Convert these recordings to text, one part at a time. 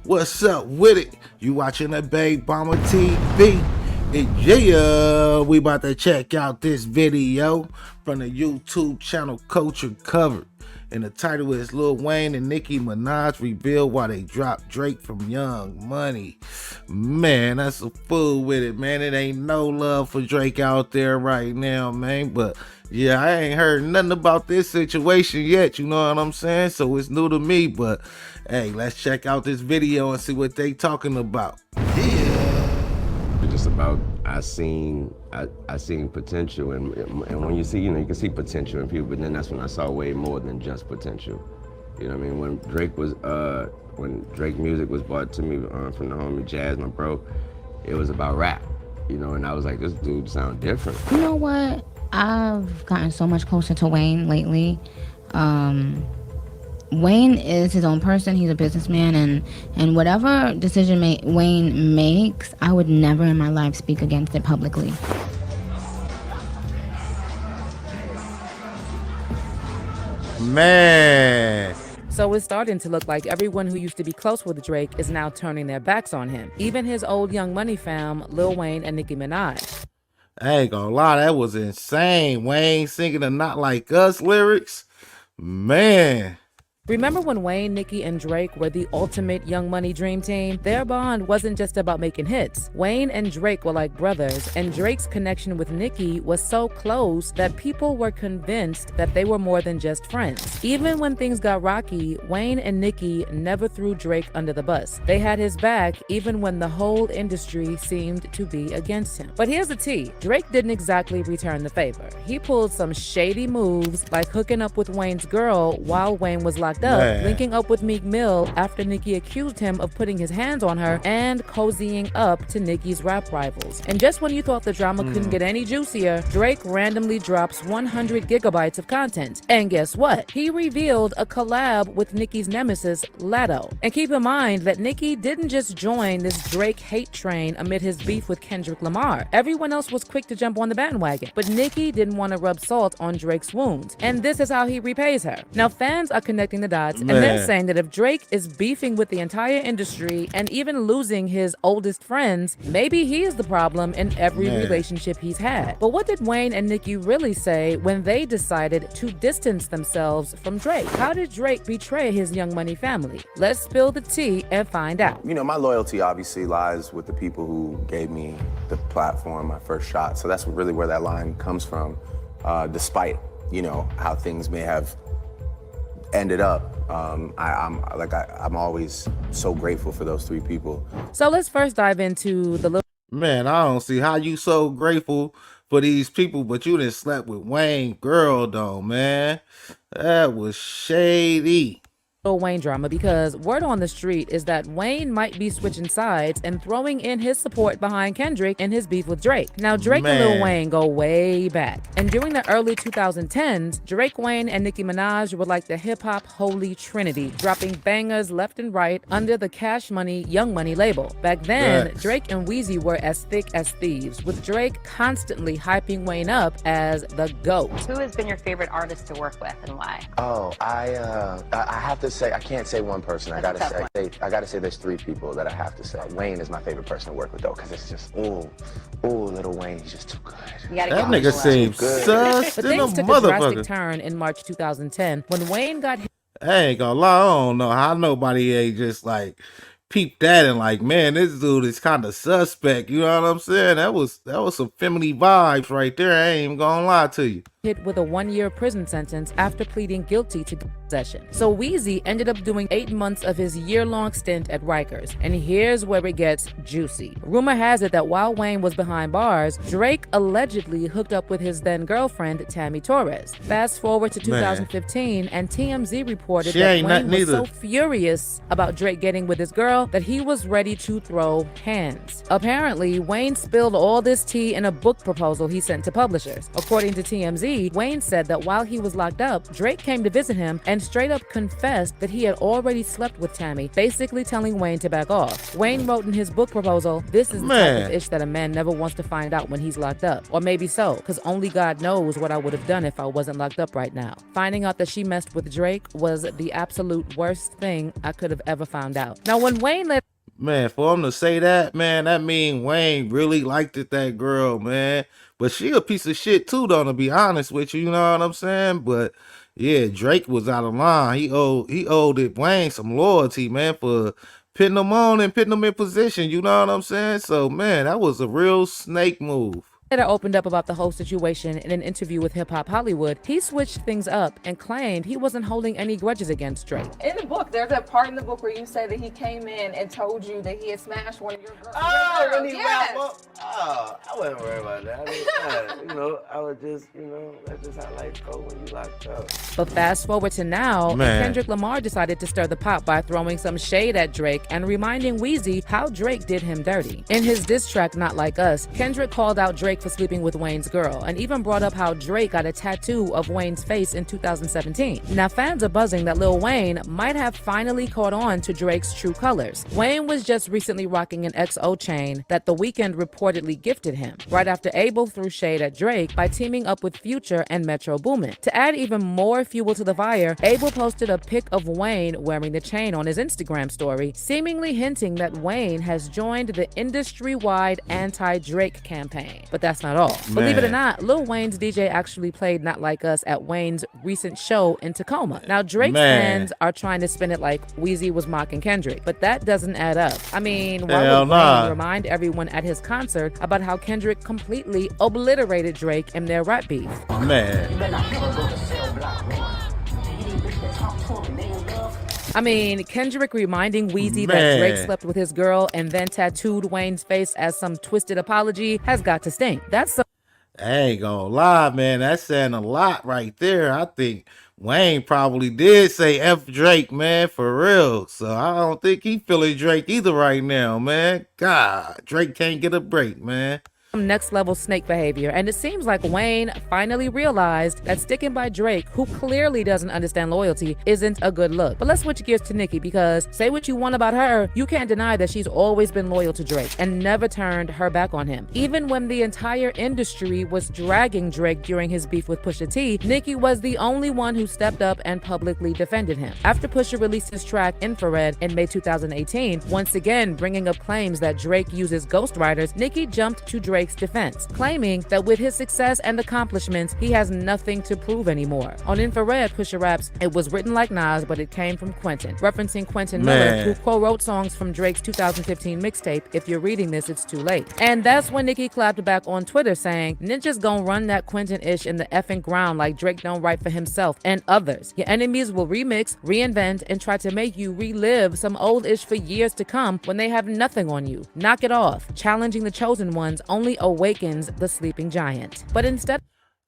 What's up with it? You watching the Babe Bomber TV? And yeah, we about to check out this video from the YouTube channel Culture Covered. And the title is Lil Wayne and Nicki Minaj reveal why they dropped Drake from Young Money. Man, that's a fool with it, man. It ain't no love for Drake out there right now, man. But yeah, I ain't heard nothing about this situation yet, you know what I'm saying? So it's new to me, but hey, let's check out this video and see what they talking about. It's just about I seen potential, and when you see, you can see potential in people, but then that's when I saw way more than just potential. You know what I mean? When Drake music was brought to me from the homie Jazz, my bro, it was about rap, and I was like, this dude sound different. You know what? I've gotten so much closer to Wayne lately. Wayne is his own person. He's a businessman, and whatever decision Wayne makes, I would never in my life speak against it publicly. Man. So it's starting to look like everyone who used to be close with Drake is now turning their backs on him. Even his old Young Money fam, Lil Wayne and Nicki Minaj. I ain't gonna lie, that was insane. Wayne singing the Not Like Us lyrics. Man. Remember when Wayne, Nicki, and Drake were the ultimate Young Money dream team? Their bond wasn't just about making hits. Wayne and Drake were like brothers, and Drake's connection with Nicki was so close that people were convinced that they were more than just friends. Even when things got rocky, Wayne and Nicki never threw Drake under the bus. They had his back even when the whole industry seemed to be against him. But here's the tea. Drake didn't exactly return the favor. He pulled some shady moves like hooking up with Wayne's girl while Wayne was locked up, linking up with Meek Mill after Nicki accused him of putting his hands on her, and cozying up to Nicki's rap rivals. And just when you thought the drama couldn't get any juicier, Drake randomly drops 100 gigabytes of content. And guess what? He revealed a collab with Nicki's nemesis, Latto. And keep in mind that Nicki didn't just join this Drake hate train amid his beef with Kendrick Lamar. Everyone else was quick to jump on the bandwagon, but Nicki didn't want to rub salt on Drake's wounds. And this is how he repays her. Now fans are connecting the dots, and they're saying that if Drake is beefing with the entire industry and even losing his oldest friends, maybe he is the problem in every relationship he's had. But what did Wayne and Nicki really say when they decided to distance themselves from Drake? How did Drake betray his Young Money family? Let's spill the tea and find out. My loyalty obviously lies with the people who gave me the platform, my first shot. So that's really where that line comes from, despite, how things may have ended up. I'm always so grateful for those three people. So let's first dive into the Man, I don't see how you so grateful for these people, but you done slept with Wayne girl though, man. That was shady. Lil Wayne drama, because word on the street is that Wayne might be switching sides and throwing in his support behind Kendrick in his beef with Drake. Now Drake and Lil Wayne go way back, and during the early 2010s, Drake, Wayne, and Nicki Minaj were like the hip-hop holy trinity, dropping bangers left and right under the Cash Money Young Money label. Back then, Drake and Weezy were as thick as thieves, with Drake constantly hyping Wayne up as the GOAT. Who has been your favorite artist to work with and why? Oh, I have to say, I can't say one person. I gotta say there's three people that I have to say. Wayne is my favorite person to work with though, because it's just, ooh, Lil Wayne, he's just too good. That nigga seems sus But in a things took a drastic motherfucker. turn in March 2010 when Wayne got hit. I ain't gonna lie, I don't know how nobody ain't just like peep that and like, man, this dude is kind of suspect. You know what I'm saying? That was some family vibes right there. I ain't even gonna lie to you. Hit with a 1-year prison sentence after pleading guilty to possession. So Weezy ended up doing 8 months of his year-long stint at Rikers. And here's where it gets juicy. Rumor has it that while Wayne was behind bars, Drake allegedly hooked up with his then-girlfriend, Tammy Torres. Fast forward to 2015, and TMZ reported that Wayne was so furious about Drake getting with his girl that he was ready to throw hands. Apparently, Wayne spilled all this tea in a book proposal he sent to publishers. According to TMZ, TMZ, Wayne said that while he was locked up, Drake came to visit him and straight up confessed that he had already slept with Tammy, basically telling Wayne to back off. Wayne wrote in his book proposal, "This is the type of ish that a man never wants to find out when he's locked up. Or maybe so, because only God knows what I would have done if I wasn't locked up right now. Finding out that she messed with Drake was the absolute worst thing I could have ever found out." Now, when Wayne let Man, for him to say that, man, that mean Wayne really liked it, that girl, man. But she a piece of shit too, though, to be honest with you, you know what I'm saying? But yeah, Drake was out of line. He owed it Wayne some loyalty, man, for putting him on and putting him in position, you know what I'm saying? So, man, that was a real snake move. later opened up about the whole situation in an interview with Hip Hop Hollywood, he switched things up and claimed he wasn't holding any grudges against Drake. In the book, there's a part in the book where you say that he came in and told you that he had smashed one of your girls. When he Yes. wrap up? Oh, I wasn't worried about that. I was just, that's just how life goes when you locked up. But fast forward to now, Man. Kendrick Lamar decided to stir the pot by throwing some shade at Drake and reminding Weezy how Drake did him dirty. In his diss track, Not Like Us, Kendrick called out Drake for sleeping with Wayne's girl and even brought up how Drake got a tattoo of Wayne's face in 2017. Now, fans are buzzing that Lil Wayne might have finally caught on to Drake's true colors. Wayne was just recently rocking an XO chain that The Weeknd reportedly gifted him, right after Abel threw shade at Drake by teaming up with Future and Metro Boomin. To add even more fuel to the fire, Abel posted a pic of Wayne wearing the chain on his Instagram story, seemingly hinting that Wayne has joined the industry-wide anti-Drake campaign. But that's not all. Believe it or not, Lil Wayne's DJ actually played Not Like Us at Wayne's recent show in Tacoma. Now, Drake's fans are trying to spin it like Weezy was mocking Kendrick, but that doesn't add up. I mean, why would Wayne remind everyone at his concert about how Kendrick completely obliterated Drake in their rap beef? I mean, Kendrick reminding Weezy that Drake slept with his girl and then tattooed Wayne's face as some twisted apology has got to stink. That's I ain't gonna lie, man. That's saying a lot right there. I think Wayne probably did say F Drake, man, for real. So I don't think he feeling Drake either right now, man. God, Drake can't get a break, man. next level snake behavior, and it seems like Wayne finally realized that sticking by Drake, who clearly doesn't understand loyalty, isn't a good look. But let's switch gears to Nicki, because say what you want about her, you can't deny that she's always been loyal to Drake and never turned her back on him. Even when the entire industry was dragging Drake during his beef with Pusha T, Nicki was the only one who stepped up and publicly defended him. After Pusha released his track Infrared in May 2018, once again bringing up claims that Drake uses ghostwriters, Nicki jumped to Drake's defense, claiming that with his success and accomplishments, he has nothing to prove anymore. On Infrared, Pusha raps, "It was written like Nas, but it came from Quentin," referencing Quentin Miller, who co-wrote songs from Drake's 2015 mixtape, If You're Reading This, It's Too Late. And that's when Nicki clapped back on Twitter saying, "Ninjas gon' run that Quentin-ish in the effing ground like Drake don't write for himself and others. Your enemies will remix, reinvent, and try to make you relive some old-ish for years to come when they have nothing on you. Knock it off. Challenging the chosen ones only awakens the sleeping giant." But instead,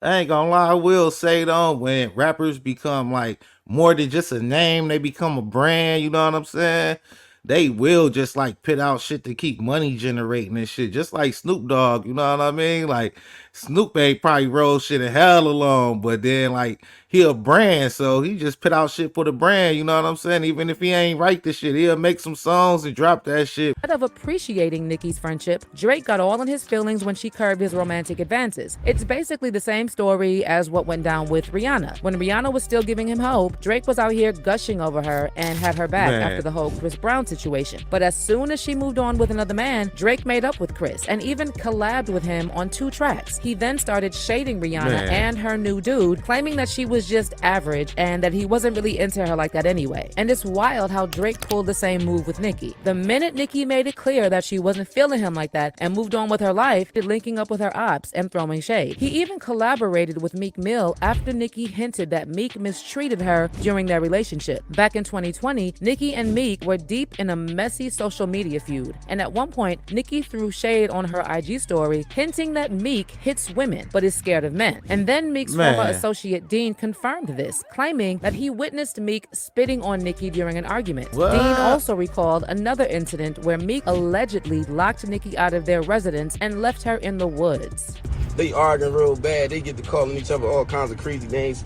I ain't gonna lie, I will say though, when rappers become like more than just a name, they become a brand, you know what I'm saying? They will just like put out shit to keep money generating and shit, just like Snoop Dogg, you know what I mean? Like Snoop ain't probably rolled shit in hell alone, but then like he a brand, so he just put out shit for the brand, you know what I'm saying? Even if he ain't write the shit, he'll make some songs and drop that shit. instead of appreciating Nicki's friendship, Drake got all in his feelings when she curbed his romantic advances. It's basically the same story as what went down with Rihanna. When Rihanna was still giving him hope, Drake was out here gushing over her and had her back after the whole Chris Brown situation. But as soon as she moved on with another man, Drake made up with Chris and even collabed with him on 2 tracks. He then started shading Rihanna and her new dude, claiming that she was just average and that he wasn't really into her like that anyway. And it's wild how Drake pulled the same move with Nicki. The minute Nicki made it clear that she wasn't feeling him like that and moved on with her life, linking up with her ops and throwing shade. He even collaborated with Meek Mill after Nicki hinted that Meek mistreated her during their relationship. Back in 2020, Nicki and Meek were deep in a messy social media feud, and at one point, Nicki threw shade on her IG story, hinting that Meek hid hits women, but is scared of men. And then Meek's former associate Dean confirmed this, claiming that he witnessed Meek spitting on Nicki during an argument. What? Dean also recalled another incident where Meek allegedly locked Nicki out of their residence and left her in the woods. They arguing real bad. They get to calling each other all kinds of crazy names.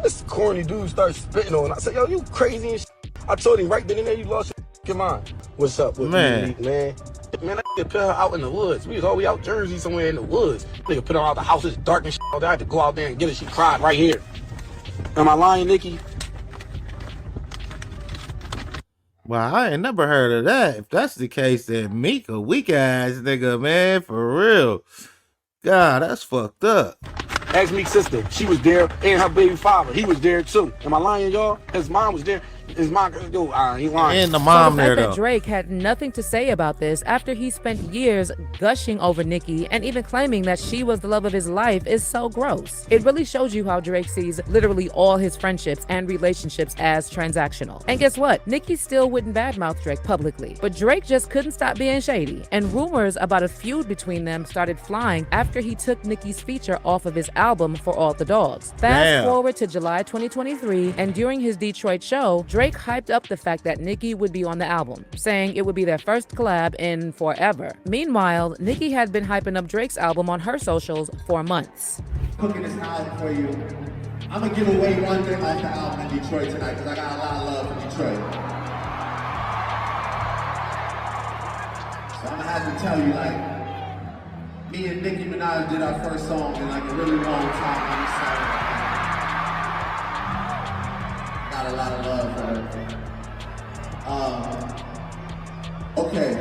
This corny dude starts spitting on. I said, yo, you crazy and shit. I told him right then and there, you lost your mind. What's up with me, man? Man, that nigga put her out in the woods. We was all the way out Jersey somewhere in the woods. Nigga put her out the house. It's dark and shit. I had to go out there and get her. She cried right here. Am I lying, Nicki? Well, I ain't never heard of that. If that's the case, then Meek a weak ass nigga, man, for real. God, that's fucked up. Ask Meek's sister. She was there, and her baby father. He was there too. Am I lying, y'all? His mom was there. His mom, he lying. And the mom so there, that though. Drake had nothing to say about this after he spent years gushing over Nicki and even claiming that she was the love of his life is so gross. It really shows you how Drake sees literally all his friendships and relationships as transactional. And guess what? Nicki still wouldn't badmouth Drake publicly, but Drake just couldn't stop being shady. And rumors about a feud between them started flying after he took Nicki's feature off of his album For All the Dogs. Fast forward to July 2023, and during his Detroit show, Drake hyped up the fact that Nicki would be on the album, saying it would be their first collab in forever. Meanwhile, Nicki had been hyping up Drake's album on her socials for months. Cooking this album for you. I'm gonna give away one thing off the album in Detroit tonight because I got a lot of love for Detroit. So I'm gonna have to tell you, like, me and Nicki Minaj did our first song in like a really long time on this side. Got a lot of love for her. Okay,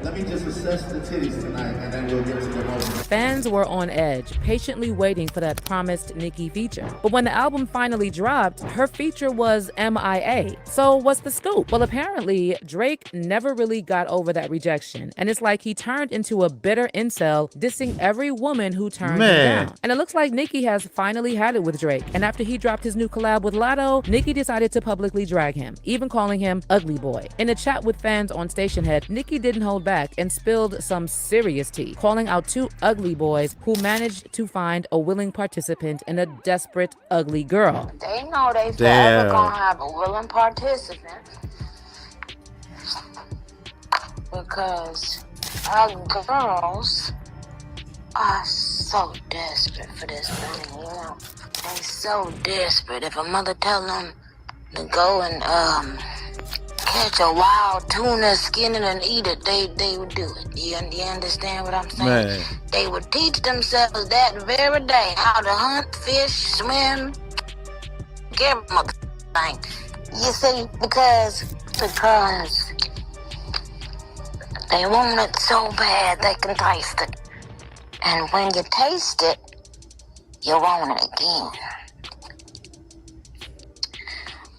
let me just assess the titties tonight and then we'll get to the moment. Fans were on edge, patiently waiting for that promised Nicki feature. But when the album finally dropped, her feature was MIA. So what's the scoop? Well, apparently, Drake never really got over that rejection. And it's like he turned into a bitter incel, dissing every woman who turned him down. And it looks like Nicki has finally had it with Drake. And after he dropped his new collab with Latto, Nicki decided to publicly drag him, even calling him Ugly Boy. In a chat with fans on Stationhead, Nicki didn't hold back and spilled some serious tea, calling out two ugly boys who managed to find a willing participant in a desperate, ugly girl. They know they forever gonna have a willing participant because our girls are so desperate for this money, you know. They so desperate. If a mother tell them to go and catch a wild tuna, skin it and eat it, they would do it. You understand what I'm saying? Man. They would teach themselves that very day how to hunt, fish, swim, get them a thing. You see, because they want it so bad they can taste it. And when you taste it, you want it again.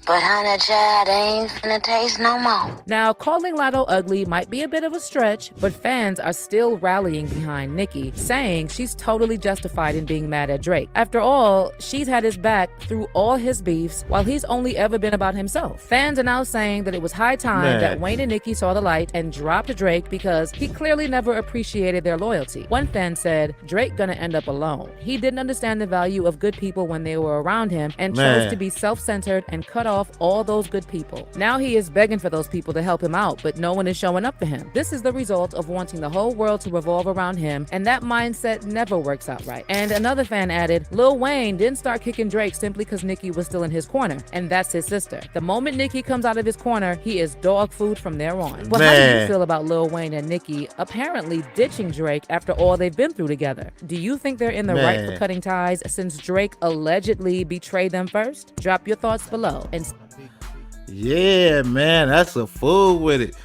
But honey child, ain't finna taste no more. Now, calling Latto ugly might be a bit of a stretch, but fans are still rallying behind Nicki, saying she's totally justified in being mad at Drake. After all, she's had his back through all his beefs, while he's only ever been about himself. Fans are now saying that it was high time that Wayne and Nicki saw the light and dropped Drake because he clearly never appreciated their loyalty. One fan said, Drake gonna end up alone. He didn't understand the value of good people when they were around him and chose to be self-centered and cut off all those good people. Now he is begging for those people to help him out, but no one is showing up for him. This is the result of wanting the whole world to revolve around him, and that mindset never works out right. And another fan added, Lil Wayne didn't start kicking Drake simply because Nicki was still in his corner, and that's his sister. The moment Nicki comes out of his corner, he is dog food from there on. Well, how do you feel about Lil Wayne and Nicki apparently ditching Drake after all they've been through together? Do you think they're in the right for cutting ties since Drake allegedly betrayed them first? Drop your thoughts below. And yeah, man, that's a fool with it.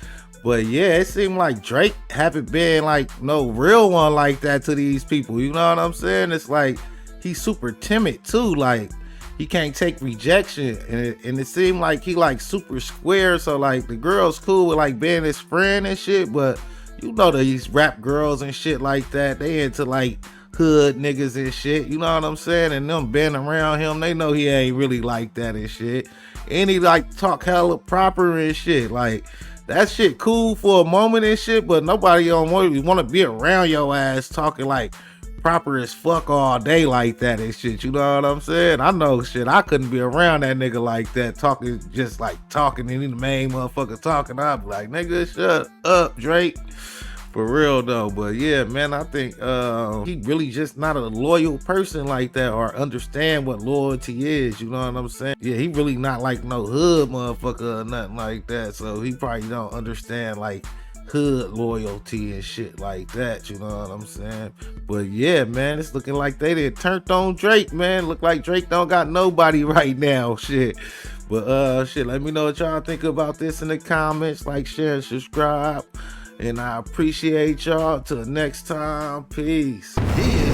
But yeah, it seemed like Drake haven't been like no real one like that to these people. You know what I'm saying? It's like he's super timid too. Like he can't take rejection, and it seemed like he like super square. So like the girl's cool with like being his friend and shit, but you know these rap girls and shit like that, they into like hood niggas and shit. You know what I'm saying? And them being around him, they know he ain't really like that and shit. And he like talk hella proper and shit. Like that shit cool for a moment and shit, but nobody want to be around your ass talking like proper as fuck all day like that and shit. You know what I'm saying? I know shit. I couldn't be around that nigga like that, talking just like talking, and he the main motherfucker talking. I'd be like, nigga, shut up, Drake. For real though. But yeah, man, I think he really just not a loyal person like that, or understand what loyalty is. You know what I'm saying? Yeah, he really not like no hood motherfucker or nothing like that. So he probably don't understand like hood loyalty and shit like that. You know what I'm saying? But yeah, man, it's looking like they did turned on Drake, man. Look like Drake don't got nobody right now. Shit. But shit, let me know what y'all think about this in the comments. Like, share, and subscribe. And I appreciate y'all. Till next time. Peace. Yeah.